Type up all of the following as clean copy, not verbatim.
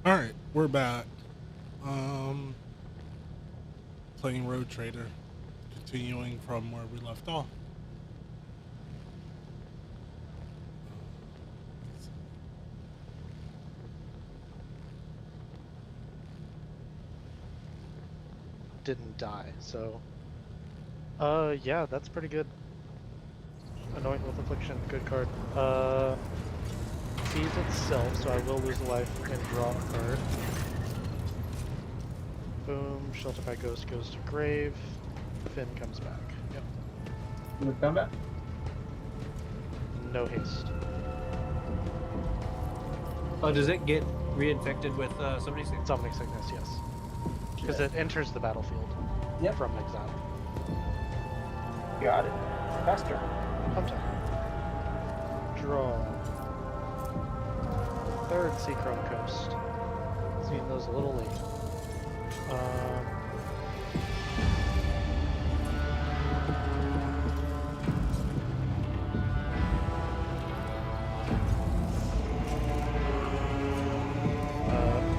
All right, we're back. Um, Playing Road Trader, continuing from where we left off. Didn't die, so yeah, that's pretty good. Anoint with Affliction, good card. Sees itself, so I will lose a life and draw a card. Boom, Shelter by Ghost goes to grave. Finn comes back. Yep. Move combat? No haste. Oh, does it get reinfected with somebody's sickness? Summoning Sickness, yes. Because it enters the battlefield from exile. Got it. Faster. Contact. Draw. Third Seachrome Coast. Seen those a little late.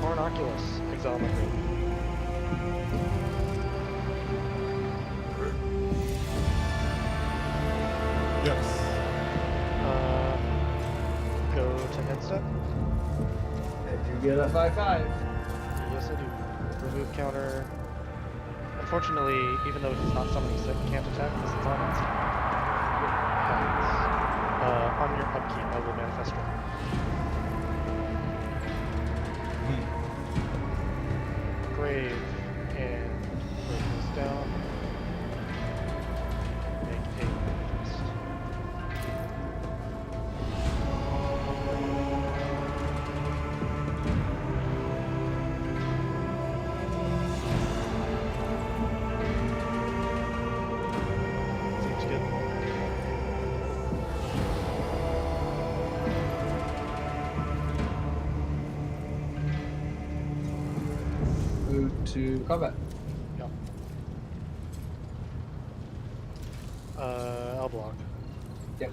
Hornoculus, exile my grave. Yes. Go to head step. Did you get a 5/5? Yes, I do. Remove counter. Unfortunately, even though he's not summoning sick, can't attack because it's on instant. On your upkeep, I will manifest draw. Grave and break this down. Make a manifest. Seems good. Move to combat. Yep. I'll block. Yep.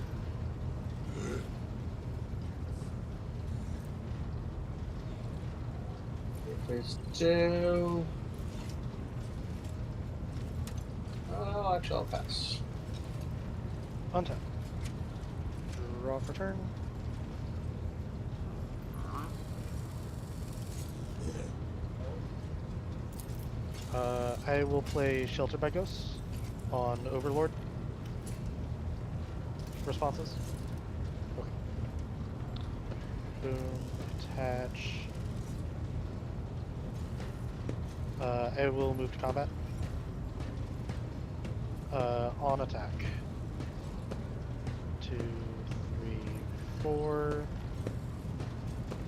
There's two. Oh, actually, I'll pass. Untap. Draw for turn. I will play Shelter by Ghosts on Overlord. Responses? Okay. Boom. Attach. I will move to combat. On attack. 2, 3, 4.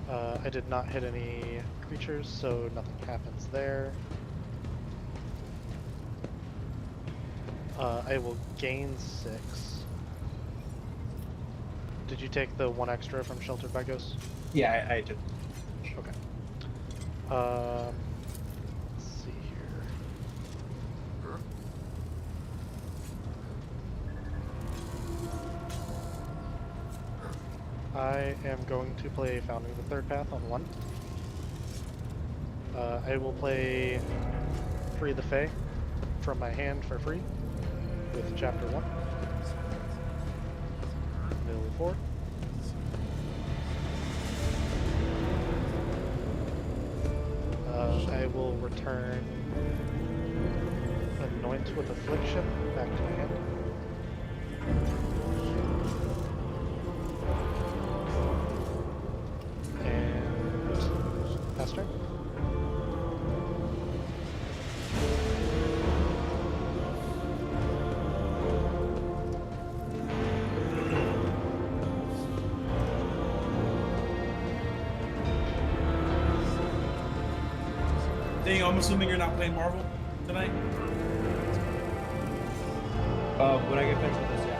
I did not hit any creatures, so nothing happens there. I will gain 6. Did you take the 1 extra from Sheltered by Ghosts? Yeah, I did. Okay. Let's see here. I am going to play Founding the Third Path on 1. I will play Free the Fae from my hand for free with Chapter 1. Mill 4. I will return Anoint with Affliction back to my hand. And pass turn. Dang, I'm assuming you're not playing Marvel tonight? When I get finished with this, yeah.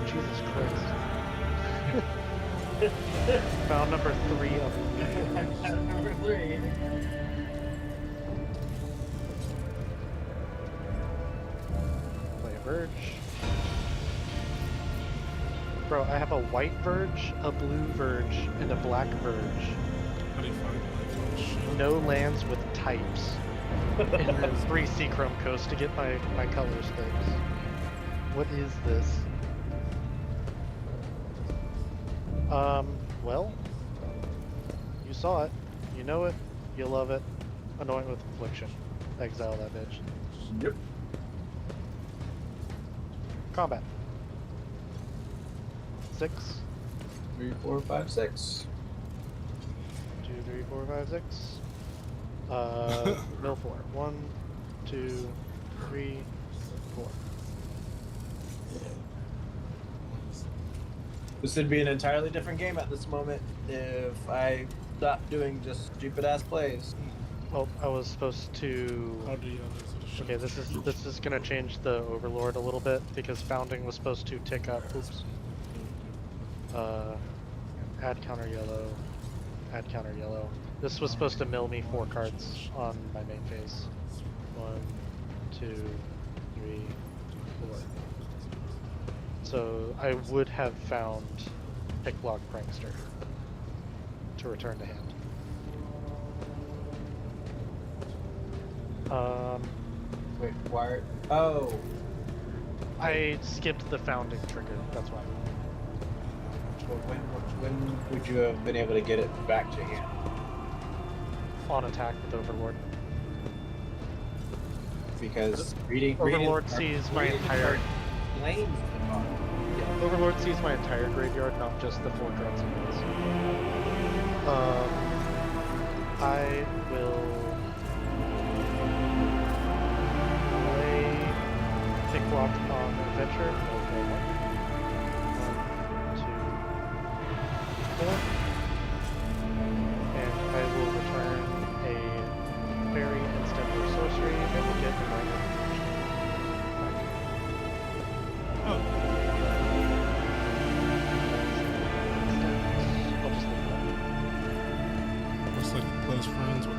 Jesus Christ. Round number 3 of Number 3. play a Verge. Bro, I have a white Verge, a blue Verge, and a black Verge. How do you find that shit? No lands with types. And then 3 Seachrome coasts to get my colors fixed. What is this? Well, you saw it, you know it, you love it. Anoint with Affliction. Exile that bitch. Yep. Combat. 6. 3, 4, 5, 6. 2, 3, 4, 5, 6. Mill 4. 1, 2, 3, 4. This would be an entirely different game at this moment if I stopped doing just stupid ass plays. Well, I was supposed to. How do you others? Okay, this is gonna change the Overlord a little bit because Founding was supposed to tick up. Oops. Add counter yellow. Add counter yellow. This was supposed to mill me 4 cards on my main phase. 1, 2, 3, 4. So I would have found Picklock Prankster to return to hand. Wait, why? Oh. I skipped the Founding trigger, that's why. Well, when would you have been able to get it back to hand? On attack with Overlord. Because Overlord sees my entire flames the card. Overlord sees my entire graveyard, not just the 4 cards it is. I will play Picklock on Adventure. 1, 2, 4. And I will return a fairy, instant, or sorcery, and will get the minor. Oh, I'll just leave that. looks like you're close friends with.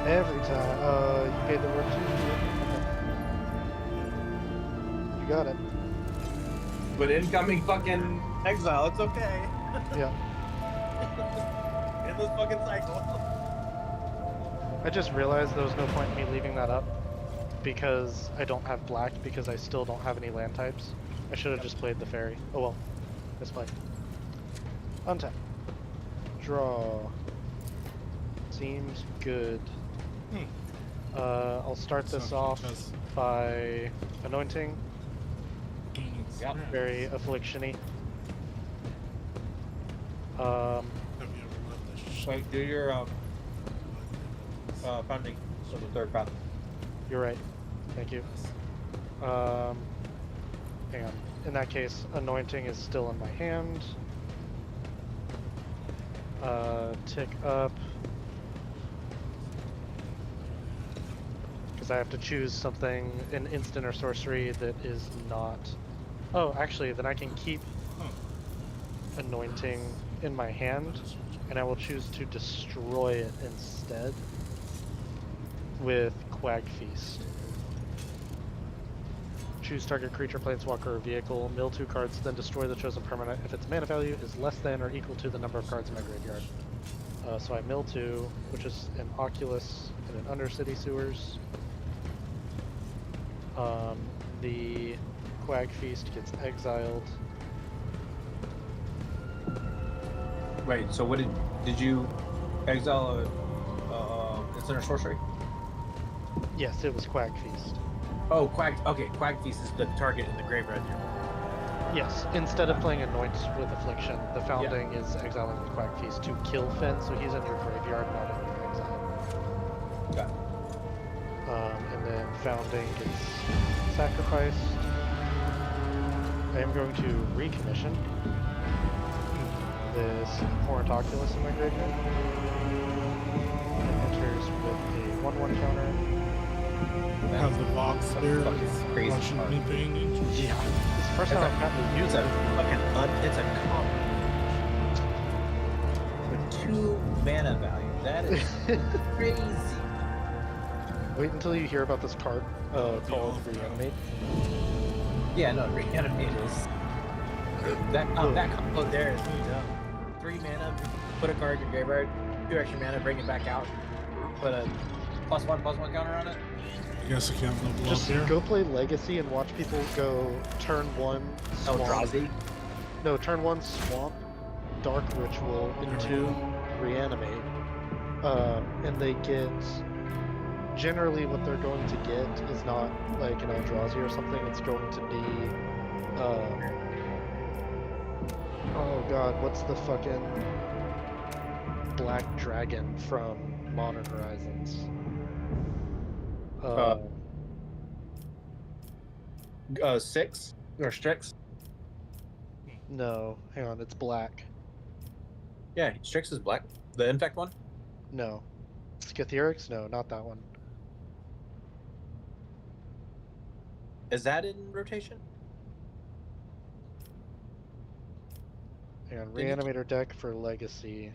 Every time. You paid the work too? Okay. You got it. But incoming fucking exile, it's okay. Yeah. Endless fucking cycle. I just realized there was no point in me leaving that up because I don't have black because I still don't have any land types. I should have just played the fairy. Oh well. Let's play. Untap. Draw. Seems good. I'll start this Sounds off fantastic. by anointing. Yep. Very affliction-y. Have you ever read this shit? Wait, do your founding for the 3rd path. You're right. Thank you. Hang on. In that case, anointing is still in my hand. Tick up. Because I have to choose something, an instant or sorcery that is not... Oh, actually, then I can keep anointing in my hand, and I will choose to destroy it instead with Quag Feast. Choose target creature, planeswalker, or vehicle. Mill 2 cards, then destroy the chosen permanent if its mana value is less than or equal to the number of cards in my graveyard. So I mill 2, which is an Oculus and an Undercity Sewers. The Quag Feast gets exiled. Wait, so what did you exile a instant or sorcery? Yes, it was Quag Feast. Oh, Quag. Okay, Quag Feast is the target in the graveyard here. Yes, instead of playing Anoint with Affliction, the Founding is exiling with Quag Feast to kill Finn, so he's in your graveyard, not in your exile. founding gets sacrificed. I am going to recommission this Horned Oculus in my graveyard. It enters with a 1/1 counter. Have the Vox Spirit fucking crazy rushing card. anything into it. Yeah. It's the first time I've gotten to use It's a it. fucking it's a combo with 2 mana value. That is crazy. Wait until you hear about this card called Reanimate. Yeah, no, reanimate is that combo there is dumb. 3 mana, put a card in your graveyard, 2 extra mana, bring it back out, put a +1/+1 counter on it. I guess I can't level Just up here. go play Legacy and watch people go turn 1 swamp. Eldrazi. No, turn 1 swamp, Dark Ritual into Reanimate. And they get. Generally, what they're going to get is not like an Eldrazi or something, it's going to be. Oh god, what's the fucking. Black Dragon from Modern Horizons? Six or Strix. No, hang on, it's black. Yeah, Strix is black. The Infect one. No. Scatherics? No, not that one. Is that in rotation? Hang on, Didn't you- Reanimator deck for Legacy.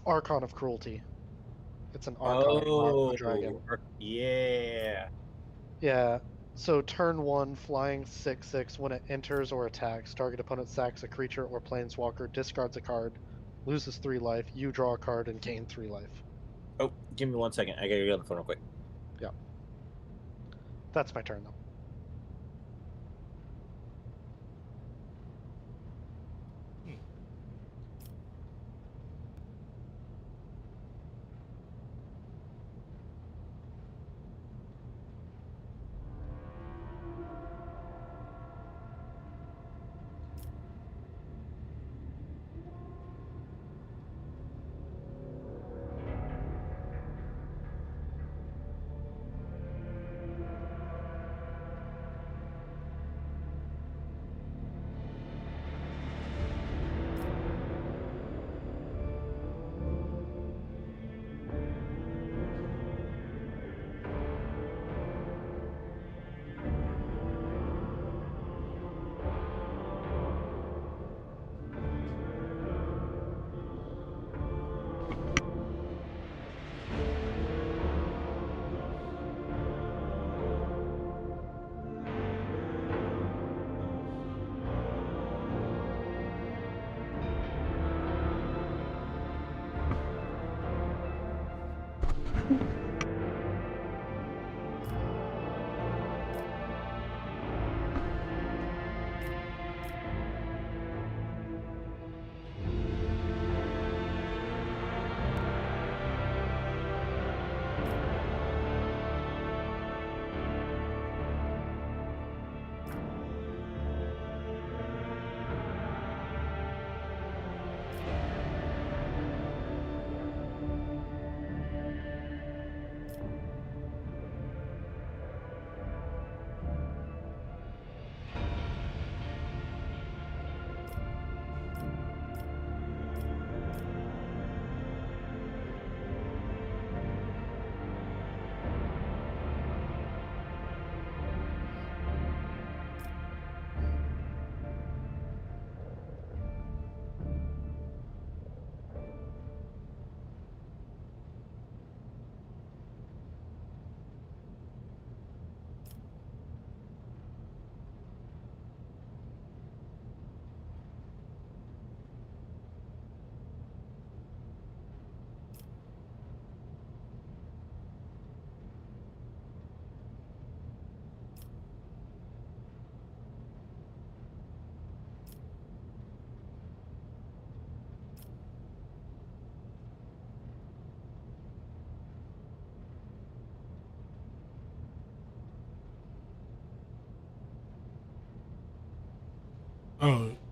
Archon of Cruelty. It's an Archon, not a dragon. Yeah. Yeah, so turn 1, flying 6/6. When it enters or attacks, target opponent sacks a creature or planeswalker, discards a card, loses 3 life, you draw a card and gain 3 life. Oh, give me 1 second. I gotta get on the phone real quick. That's my turn, though.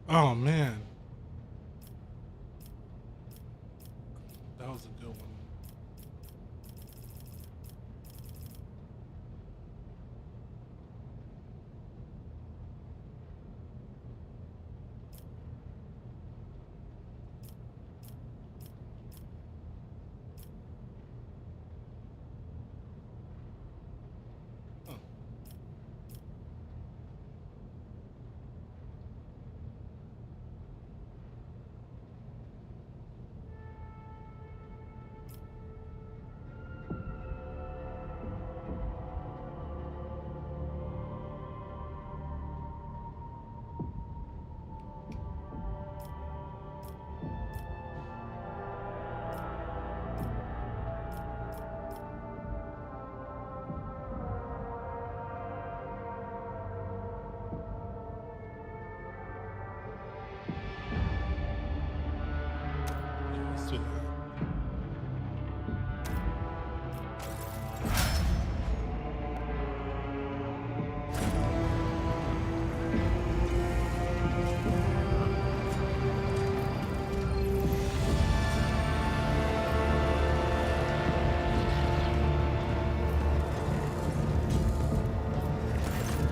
Oh man. That was a good one.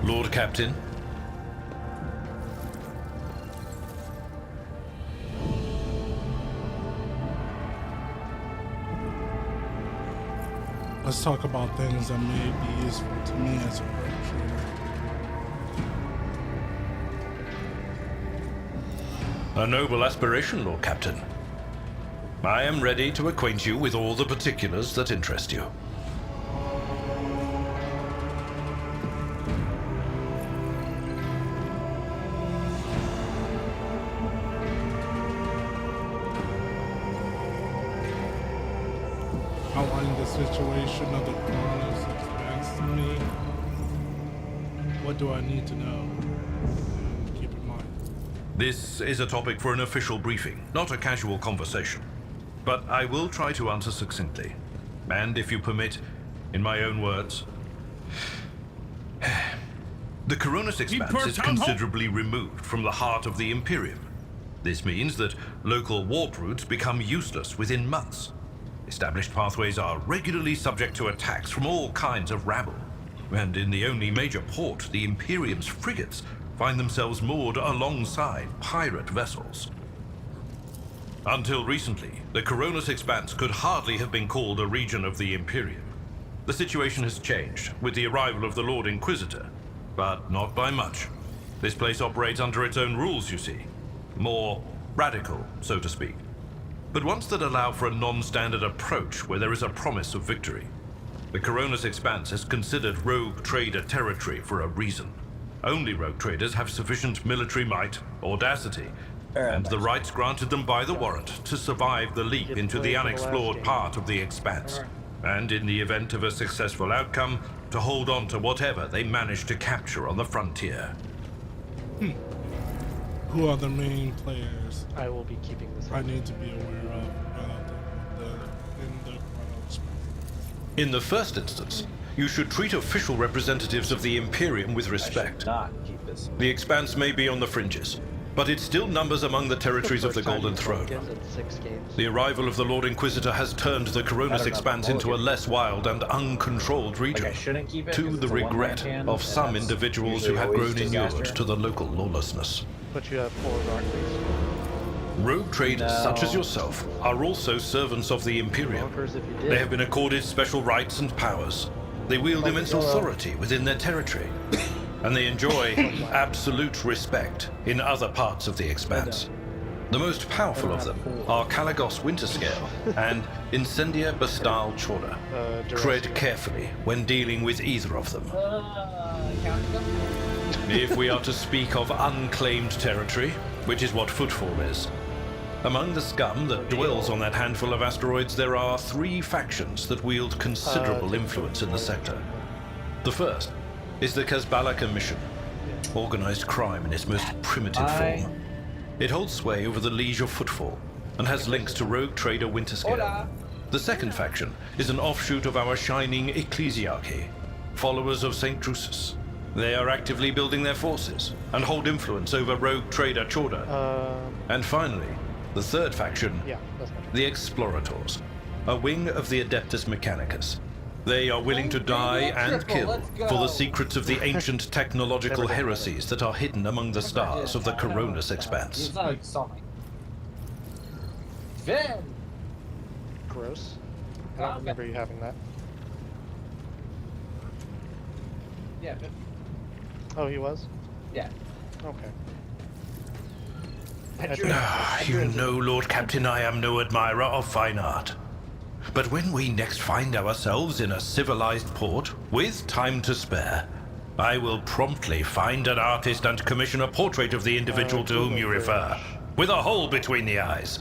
Lord Captain. Let's talk about things that may be useful to me as a rogue trader. A noble aspiration, Lord Captain. I am ready to acquaint you with all the particulars that interest you. Outline the situation of the Corona's expense to me. What do I need to know? And keep in mind. This is a topic for an official briefing, not a casual conversation. But I will try to answer succinctly. And if you permit, in my own words, the Coronis Expanse is considerably removed from the heart of the Imperium. This means that local warp routes become useless within months. Established pathways are regularly subject to attacks from all kinds of rabble. And in the only major port, the Imperium's frigates find themselves moored alongside pirate vessels. Until recently, the Coronis Expanse could hardly have been called a region of the Imperium. The situation has changed with the arrival of the Lord Inquisitor, but not by much. This place operates under its own rules, you see. More radical, so to speak. But ones that allow for a non-standard approach where there is a promise of victory. The Coronis Expanse is considered rogue trader territory for a reason. Only rogue traders have sufficient military might, audacity, and the rights granted them by the warrant to survive the leap into the unexplored part of the Expanse. And in the event of a successful outcome, to hold on to whatever they manage to capture on the frontier. Who are the main players I will be keeping this. I need to be aware of in the Coronis? In the first instance, you should treat official representatives of the Imperium with I respect. should not keep this. The Expanse may be on the fringes, but it still numbers among the territories of the Golden Throne. In 6 games. The arrival of the Lord Inquisitor has turned the Coronis Expanse into a less wild and uncontrolled region, Like I shouldn't keep it to 'cause the it's a one-man regret can, of and some that's individuals who usually have always grown inured disaster. to the local lawlessness. But you have 4 Darkleys. Rogue traders such as No. yourself are also servants of the Imperium. Bonkers if you did. They have been accorded special rights and powers. They wield immense authority within their territory, and they enjoy absolute respect in other parts of the Expanse. The most powerful of them are Kalagos Winterscale and Incendia Bastal Chorda. Tread carefully when dealing with either of them. If we are to speak of unclaimed territory, which is what Footfall is, among the scum that dwells on that handful of asteroids, there are 3 factions that wield considerable influence in the sector. The first is the Kazbalaka Mission, organized crime in its most primitive form. It holds sway over the Liege of Footfall and has links to rogue trader Winterscale. The second faction is an offshoot of our shining ecclesiarchy, followers of St. Drusus. They are actively building their forces and hold influence over rogue trader Chorda. And finally, the third faction, Yeah, that's not the Explorators, a wing of the Adeptus Mechanicus. They are willing to die and kill for the secrets of the ancient technological heresies that are hidden among the stars of the Coronis Expanse. It's not like you saw me. Vin! gross. I don't remember you having that. Yeah, Vin. Oh, he was? Yeah. Okay. You know, Lord Captain, I am no admirer of fine art. But when we next find ourselves in a civilized port, with time to spare, I will promptly find an artist and commission a portrait of the individual to whom you refer, with a hole between the eyes.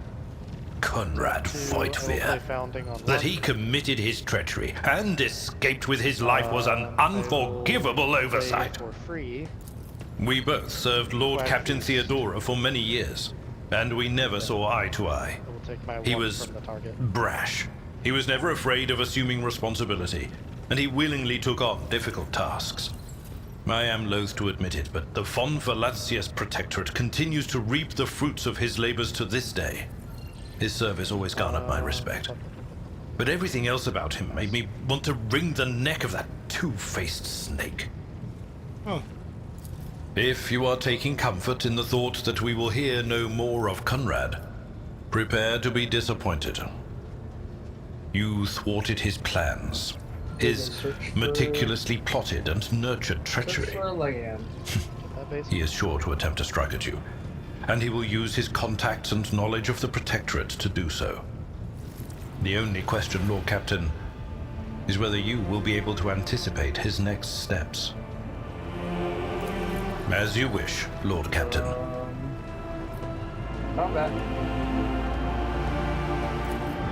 Conrad Voigtveer. That he committed his treachery and escaped with his life was an unforgivable oversight. For free. We both served Lord Captain Theodora for many years, and we never saw eye to eye. I will take my He one was from the target. brash. He was never afraid of assuming responsibility, and he willingly took on difficult tasks. I am loath to admit it, but the Von Valacius Protectorate continues to reap the fruits of his labors to this day. His service always garnered my respect. But everything else about him made me want to wring the neck of that two-faced snake. Oh, If you are taking comfort in the thought that we will hear no more of Conrad, prepare to be disappointed. You thwarted his plans, his meticulously plotted and nurtured treachery. Search for land. That base? He is sure to attempt a strike at you, and he will use his contacts and knowledge of the Protectorate to do so. The only question, Lord Captain, is whether you will be able to anticipate his next steps. As you wish, Lord Captain. Combat.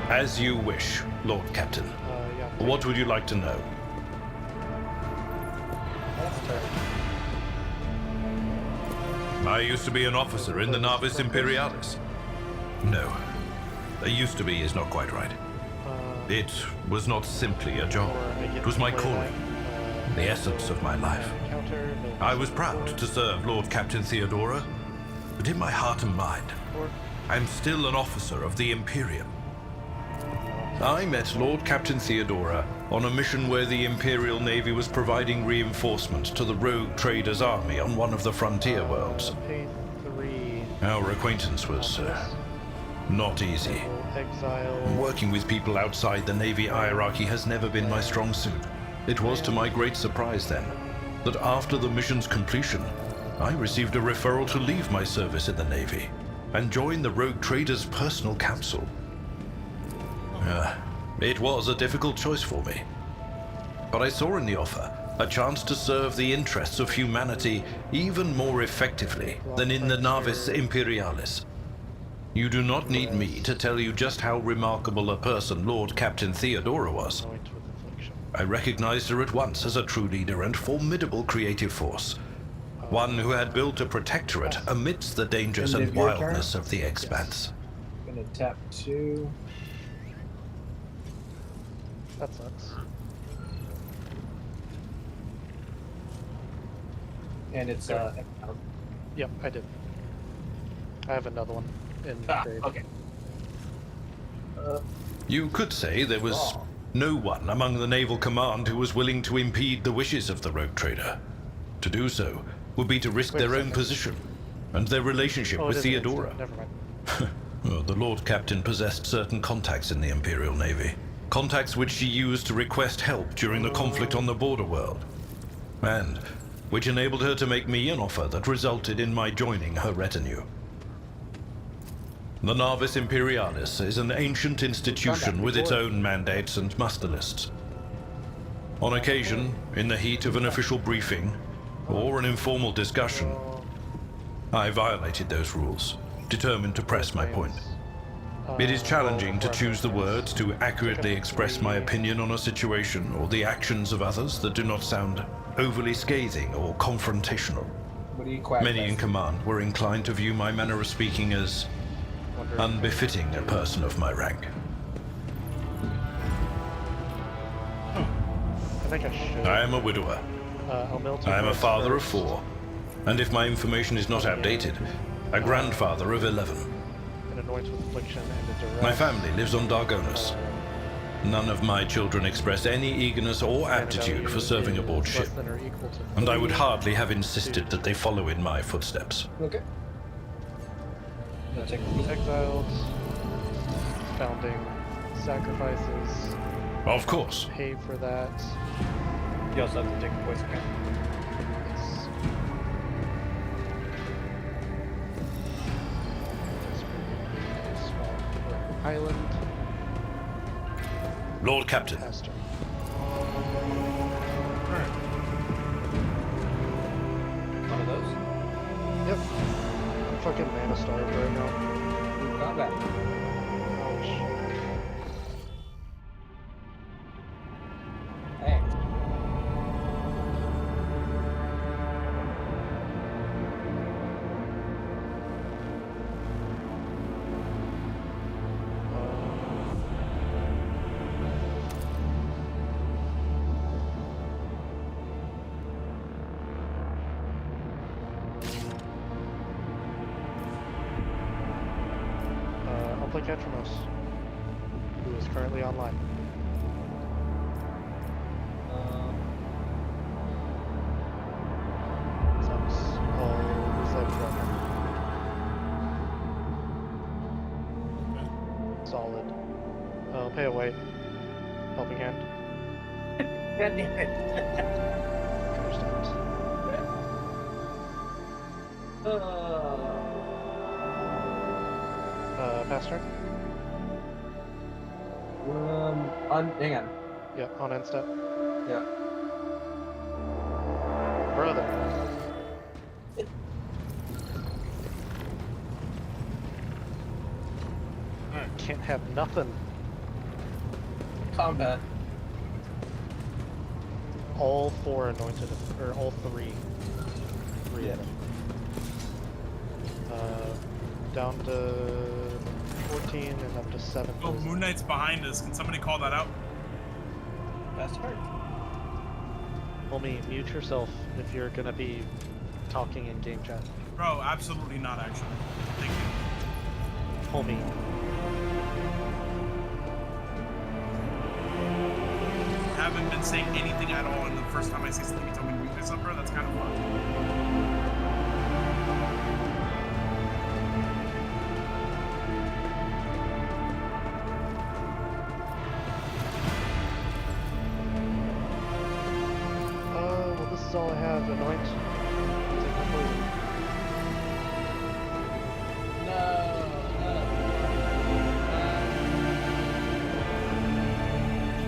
As you wish, Lord Captain. Yeah. What would you like to know? That's turn. I used to be an officer in the Navis Imperialis. No, used to be is not quite right. It was not simply a job. It was my calling, the essence of my life. I was proud to serve Lord Captain Theodora, but in my heart and mind, I'm still an officer of the Imperium. I met Lord Captain Theodora on a mission where the Imperial Navy was providing reinforcement to the rogue traders' army on one of the frontier worlds. Pay 3. Our acquaintance was not easy. Exile. Working with people outside the Navy hierarchy has never been my strong suit. It was to my great surprise then that after the mission's completion, I received a referral to leave my service in the Navy and join the rogue traders' personal council. It was a difficult choice for me, but I saw in the offer a chance to serve the interests of humanity even more effectively than in the Navis Imperialis. You do not need me to tell you just how remarkable a person Lord Captain Theodora was. Anoint with affliction. I recognized her at once as a true leader and formidable creative force. One who had built a protectorate amidst the dangers End and of your wildness turn? of the expanse. Gonna tap 2. That sucks. And it's Yep, I did. I have another one in grade. okay. You could say there was no one among the naval command who was willing to impede the wishes of the rogue trader. To do so would be to risk Wait a their own second. position and their relationship Oh, it with is an instant. Theodora. Never mind. Well, the Lord Captain possessed certain contacts in the Imperial Navy. Contacts which she used to request help during the conflict on the border world. And which enabled her to make me an offer that resulted in my joining her retinue. The Navis Imperialis is an ancient institution with its own mandates and muster lists. On occasion, in the heat of an official briefing or an informal discussion, I violated those rules, determined to press my point. It is challenging to choose the words to accurately express my opinion on a situation or the actions of others that do not sound overly scathing or confrontational. What do you quack? Many in command were inclined to view my manner of speaking as unbefitting a person of my rank. I think I should. I am a widower. I'll melt I am a yours father of first. 4, and if my information is not outdated, a grandfather of 11. An anoint with affliction and a duress. My family lives on Dargonus. None of my children express any eagerness or aptitude for serving aboard ship, Less than or equal to and I 3. would hardly have insisted that they follow in my footsteps. Okay. I'll take Exiled. Founding sacrifices. Of course. Pay for that. You also have to take a poison count. Yes. Small island. Lord Captain, Pastor. One of those. Yep. I'm fucking mana starved right now. Combat. Ouch. Hey. I'll play Catrimos, who is currently online. Um, Sucks. pay a white. Helping hand. God damn it. Understand. Pass turn? Hang on. Yeah, on end step. Yeah. Brother. Can't have nothing. Combat. All 4 anointed, or all 3. 3 Yeah. of them. Down to 14 and up to 7. Oh, Moon Knight's behind us. Can somebody call that out? That's hard. Homie, mute yourself if you're gonna be talking in game chat. Bro, absolutely not, actually. Thank you. Homie. Haven't been saying anything at all, and the first time I say something, you tell me to mute myself, bro. That's kind of fun. Well, this is all I have. Anoint. Take my poison.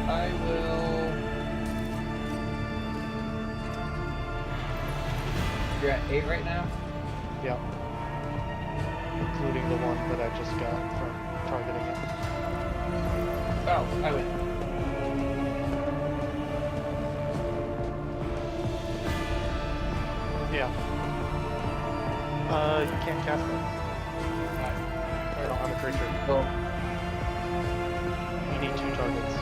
I will. You're at 8 right now? Yeah. Including the one that I just got from targeting it. Oh, I win. Yeah. You can't cast it. I don't have a creature. Well, You need 2 targets.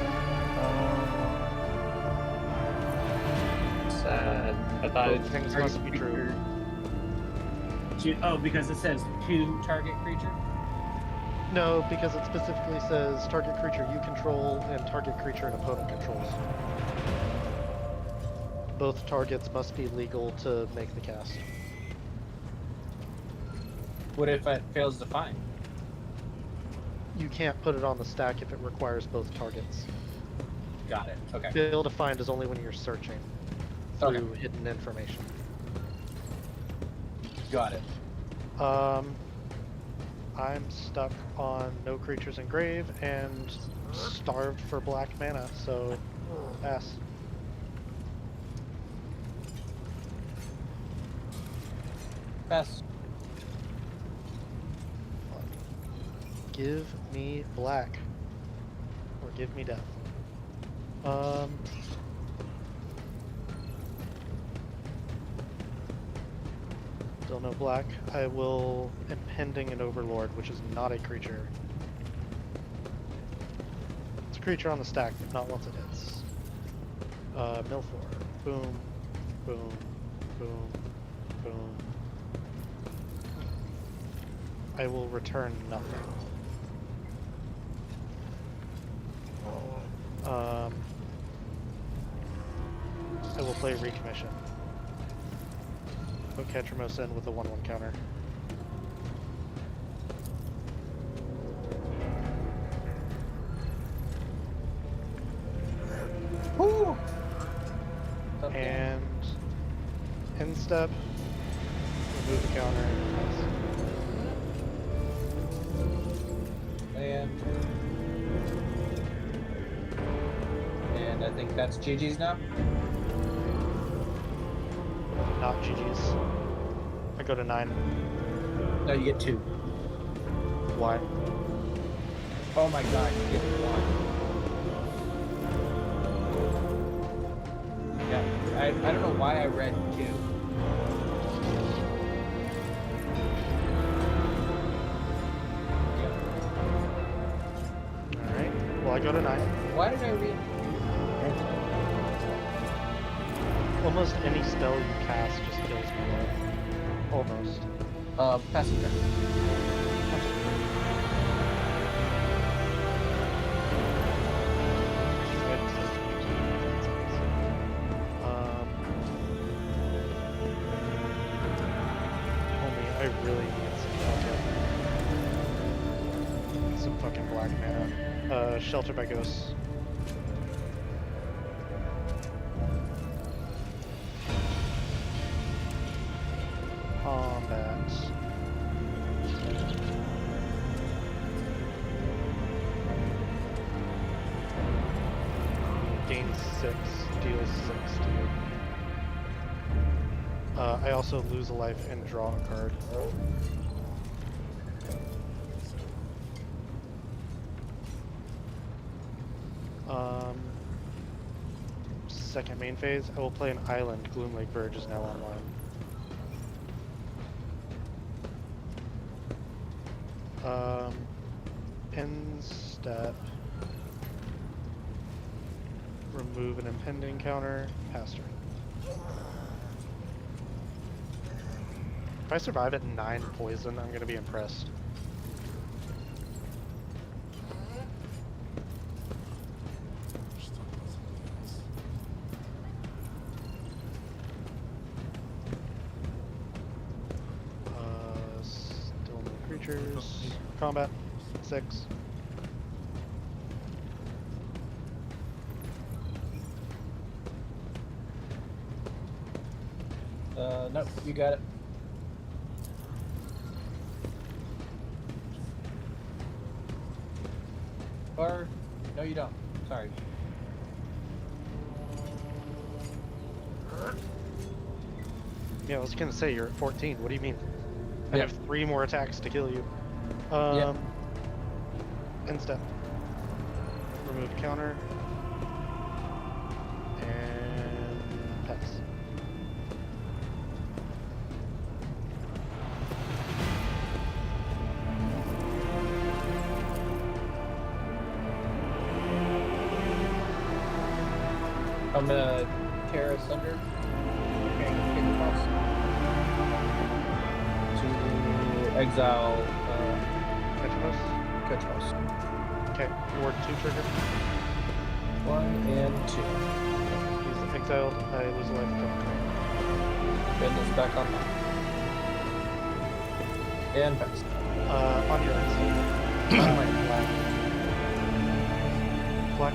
sad. I thought Both things must be true. Oh, because it says 2 target creature? No, because it specifically says target creature you control and target creature an opponent controls. Both targets must be legal to make the cast. What if it fails to find? You can't put it on the stack if it requires both targets. Got it. Okay. Fail to find is only when you're searching through Okay. hidden information. Got it. I'm stuck on no creatures in grave and starved for black mana, so pass. Pass. Give me black. Or give me death. Still no black. I will Impending an Overlord, which is not a creature. It's a creature on the stack, but not once it hits. Mill 4. Boom, boom, boom, boom. I will return nothing. I will play Recommission. Put Ketramos in with a 1/1 counter. Woo! And end step, remove the counter. And I think that's GG's now. Not GG's. I go to 9. No, you get 2. Why? Oh my god, you get 1. Yeah, I don't know why I read 2. Alright. Well, I go to 9. Why did I read? Almost any spell you cast just kills me. Almost. Passenger. Homie, I really need some fucking black mana. Shelter by ghosts. Combat. Gain 6, deals 6 to you. I also lose a life and draw a card. Second main phase, I will play an island. Gloomlake Verge is now online. End step. Remove an impending counter. Pass turn. If I survive at 9 poison, I'm gonna be impressed. Still no creatures. Combat. 6. Nope, you got it. Or, no you don't. Sorry. Yeah, I was gonna say you're at 14. What do you mean? I Yeah. have 3 more attacks to kill you. Yeah. End step. Remove counter. And pass. I'm gonna tear asunder. Okay, kick across. To exile Ketros. Okay, ward 2 trigger. 1 and 2. He's exiled. I lose a life. Bend this back on. And pass. On your end.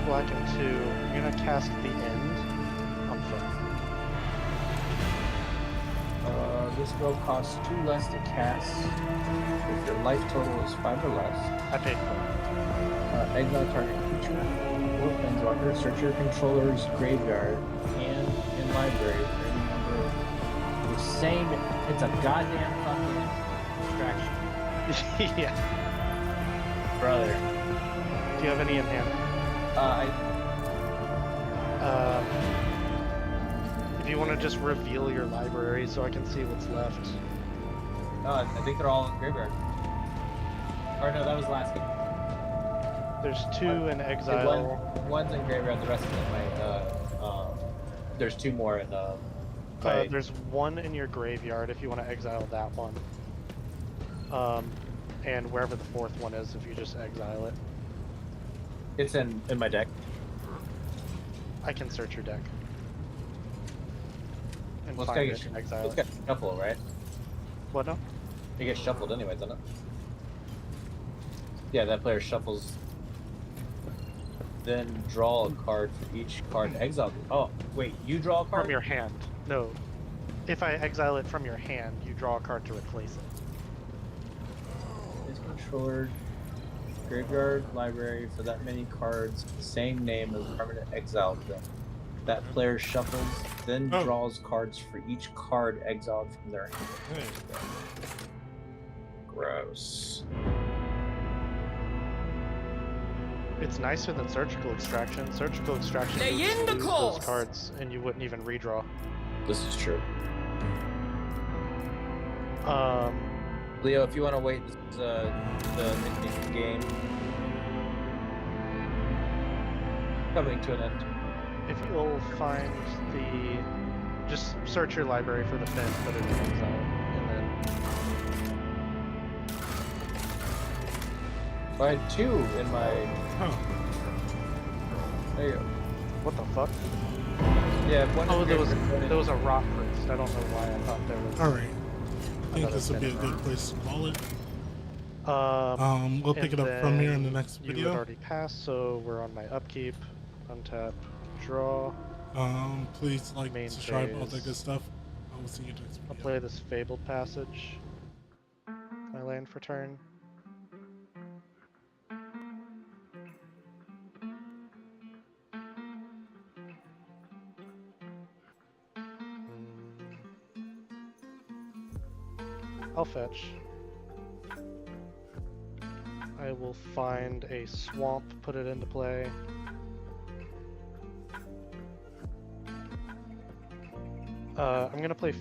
Black and 2. You're gonna cast the end on foot. This spell costs 2 less to cast if your life total is 5 or less. I paid for it. Exile target creature or planeswalker, search your controller's graveyard and in library for any number of the same. It's a goddamn fucking distraction. Yeah. Brother. Do you have any in hand? If you want to just reveal your library so I can see what's left. I think they're all in graveyard. Or no, that was last game. There's 2 in exile. One's in graveyard, the rest of them might, there's 2 more in, There's 1 in your graveyard if you want to exile that one. And wherever the 4th one is if you just exile it. it's in my deck. I can search your deck. And Well, find it's it gotta and exile It's it. got shuffle, right? What now? It gets shuffled anyway, doesn't it? Yeah, that player shuffles. Then draw a card for each card exiled. Oh, wait, you draw a card? From your hand. No. If I exile it from your hand, you draw a card to replace it. His controller graveyard library for that many cards, the same name as permanent exiled them. That player shuffles, then draws cards for each card exiled from their hand. Hey. Gross. It's nicer than Surgical Extraction. Surgical Extraction you would just lose those cards and you wouldn't even redraw. This is true. Um, Leo, if you want to wait, this is the mid game coming to an end. if you'll find the... Just search your library for the Finn, but it's in exile, and then... I had 2 in my... Huh. There you go. What the fuck? Yeah, one Oh, in there graveyard, was a rock priest. I don't know why I thought there was... All right. I think Another this would be a Finn good rock. place to call it. We'll pick it up from here in the then next You video. had already passed, so we're on my upkeep. Untap, draw. Please like, Main subscribe, all that phase. good stuff. I will see you next I'll video. play this Fabled Passage. I land for turn. I'll fetch. I will find a swamp, put it into play. I'm gonna play